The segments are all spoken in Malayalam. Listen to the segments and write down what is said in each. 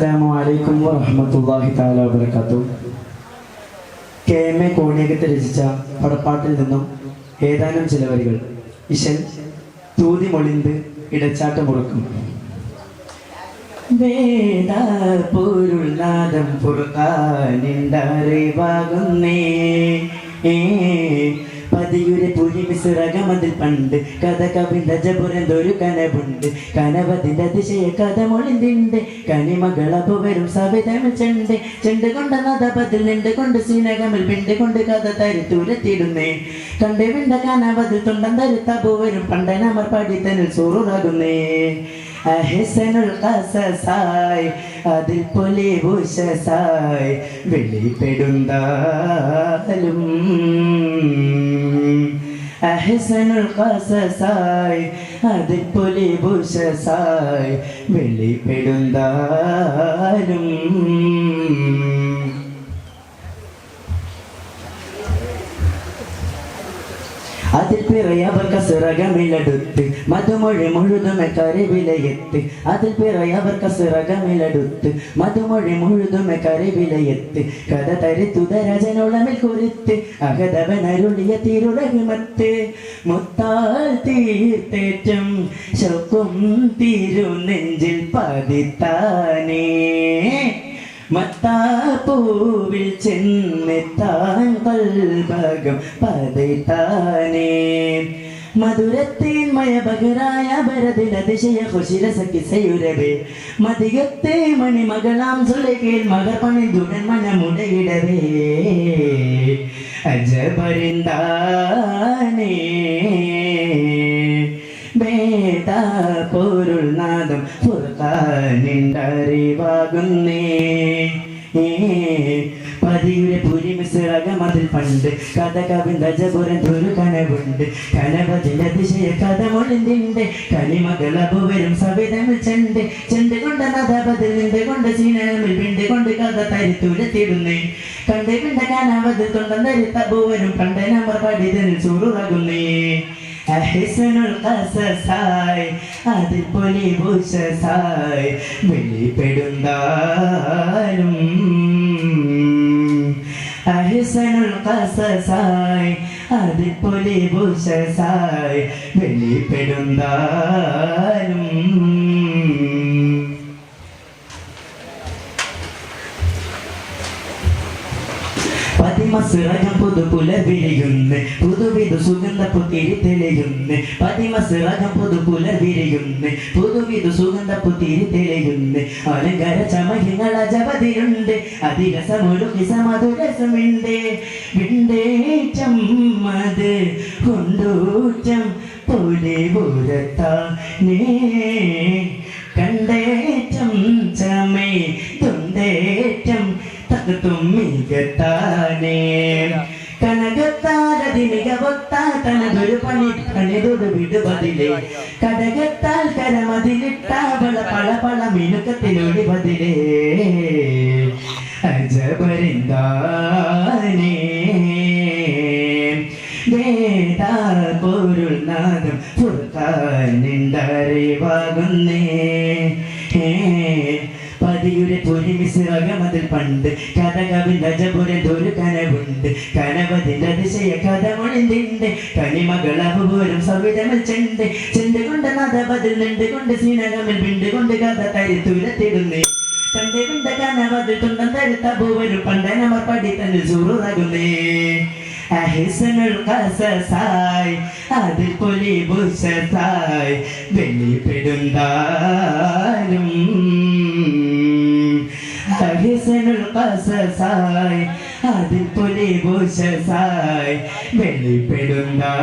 അസ്സലാമു അലൈക്കും വറഹ്മത്തുള്ളാഹി തആല വബറകാതുഹു. KM കോണിയകത്ത് രചിച്ച പടപ്പാട്ടിൽ നിന്നും ഏതാനും ചില വരികൾ. ഇശൽ തൂതി മൊളിന്ത് ഇടച്ചാട്ടമുറക്കും. വേദ പൊരുൾനാദം ഫുർഖാനിണ്ടറിവാകുന്നേ പതിയുടെ പുഴി മിസ്രകമതിൽ പണ്ട് കഥ കവിന്ത ജപുരന്തൊരു കനവുണ്ട്. കനവതിന്റെ അതിശയ കഥ മൊളിന്തിണ്ട്. കനിമകളപ്പു വരും സവിതമിൽ ചെണ്ട് ചെണ്ട് കൊണ്ട നദപതിൽ നിണ്ട് കൊണ്ട് സീനകമിൽ പിണ്ട് കൊണ്ട് കഥ തരുത്തൂരത്തിടുന്നേ. കണ്ട് വിണ്ട കനവതിൽ തുണ്ടം തരുത്തപ്പു വരും പണ്ടനമർ പടിത്തനിൽ സൂറുറാകുന്നേ. അഹ്സനുൽ ഖസസായി അതിൽ പൊലി ഭൂഷസായി വെളിപ്പെടുന്താലും. അഹ്സനുൽ ഖസസായി അതിൽ പൊലി ഭൂഷസായി വെളിപ്പെടുന്താലും. അതിൽ പിറയവർ കസുറകമിലടുത്ത് മധുമൊഴി മുഴുതുമെ കറിവിലയെത്ത്. അതിൽ പിറയവർ കസുറകമിലടുത്ത് മധുമൊഴി മുഴുതുമെ കറിവിലയെത്ത്. കഥ തരുത്തുതരജനുളമിൽ കുറിത്ത് അകതവനരുളിയ തിരുറഹിമത്ത്. മുത്താൽ തീർത്തേറ്റം ശൗക്കും തിരുനെഞ്ചിൽ പതിത്താനേ. മത്താപ്പൂവിൽ ചെന്നെത്താൻ കൽബകം പതിത്താനേ. മധുരത്തേൻ മയബകരായ ഭരതിലതിശയ കുശിരസക്കിസയുരവേ. മതികത്തെ മണിമകളാം സുലകേൽ മകർ പണിതുടൻ മനമുടയിടവേ. അജബരിന്താനേ വേദ പൊരുൾനാദം ഫുർഖാനിണ്ടറിവാകുന്നേ. പതിയുടെ പുരി മിസ്രകമതിൽ പണ്ട് കഥ കവിന്ത ജപുരന്തൊരു കനവുണ്ട്. കനവതിന്റെ അതിശയ കഥ മൊളിന്തിണ്ട്. കനിമകളപ്പു വരും സവിതമിൽ ചെണ്ട് ചെണ്ട് കൊണ്ട നദപതിൽ നിണ്ട് കൊണ്ട് സീനമിൽ പിണ്ട് കൊണ്ട് കഥ തരുത്തൂരത്തിടുന്നേ. കണ്ട് പിണ്ട കനവതിൽ തുണ്ടം തരുത്തപ്പു വരും പണ്ടനമർ പടിതനിൽ സൂറുറാകുന്നേ. അഹ്സനുൽ ഖസസായി അതിൽ പൊലി ഭൂഷസായി വെളിപ്പെടുന്താലും. അഹ്സനുൽ ഖസസായി അതിൽ പൊലി ഭൂഷസായി വെളിപ്പെടുന്താലും. പതിമസ്രകം പുതുപുലർ വിരിയുന്ന് പുതുവിധു സുഗന്ധപ്പു തിരിതെളിയുന്ന്. പതിമസ്രകം പുതുപുലർ വിരിയുന്ന് പുതുവിധു സുഗന്ധപ്പു തിരിതെളിയുന്ന്. അലങ്കാര ചമയങ്ങൾ അജപതിയുണ്ട്. അതിരസമൊരു കിസമധുരസമുണ്ട്. വിണ്ടേറ്റം അത് കൊണ്ടൂറ്റം പോലെ പുരത്താനേ. കണ്ടേറ്റം ചമേ തുണ്ടേറ്റം തുമ്മികത്താനേ. കനകത്താലതി മികവൊത്താൽ തനതൊരു പണിതൊരു വിടുപതിലേ. കടകത്താൽ കരമതിലിട്ടാവള പള പള മിനുക്കത്തിലൊടി പതിലേ. അജബരിന്താനേ വേദ പൊരുൾനാദം ഫുർഖാനിണ്ടറിവാകുന്നേ. പതിയുടെ പുരി മിസ്രകമതിൽ പണ്ട് കഥ കവിന്ത ജപുരന്തൊരു കനവുണ്ട്. കനവതിന്റെ അതിശയ കഥ മൊളിന്തിണ്ട്. കനിമകളപ്പു വരും സവിതമിൽ ചെണ്ട് ചെണ്ട് കൊണ്ട് നദപതിൽ നിണ്ട് കൊണ്ട് സീനകമിൽ പിണ്ട് കൊണ്ട് കഥ തരുത്തൂരത്തിടുന്നേ. കണ്ട് പിണ്ട കനവതിൽ തുണ്ടം തരുത്തപ്പു വരും പണ്ടനമർ പടിത്തനിൽ സൂറുറാകുന്നേ. അഹ്സനുൽ ഖസസായി അതിൽ പൊലി ഭൂഷസായി വെളിപ്പെടുന്താലും. അഹ്സനുൽ ഖസസായി അതിൽ പൊലി ഭൂഷസായി വെളിപ്പെടുന്താലും.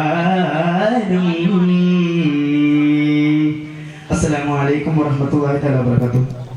അസ്സലാമു അലൈക്കും വറഹ്മത്തുള്ളാഹി തആല വബറകാതുഹു.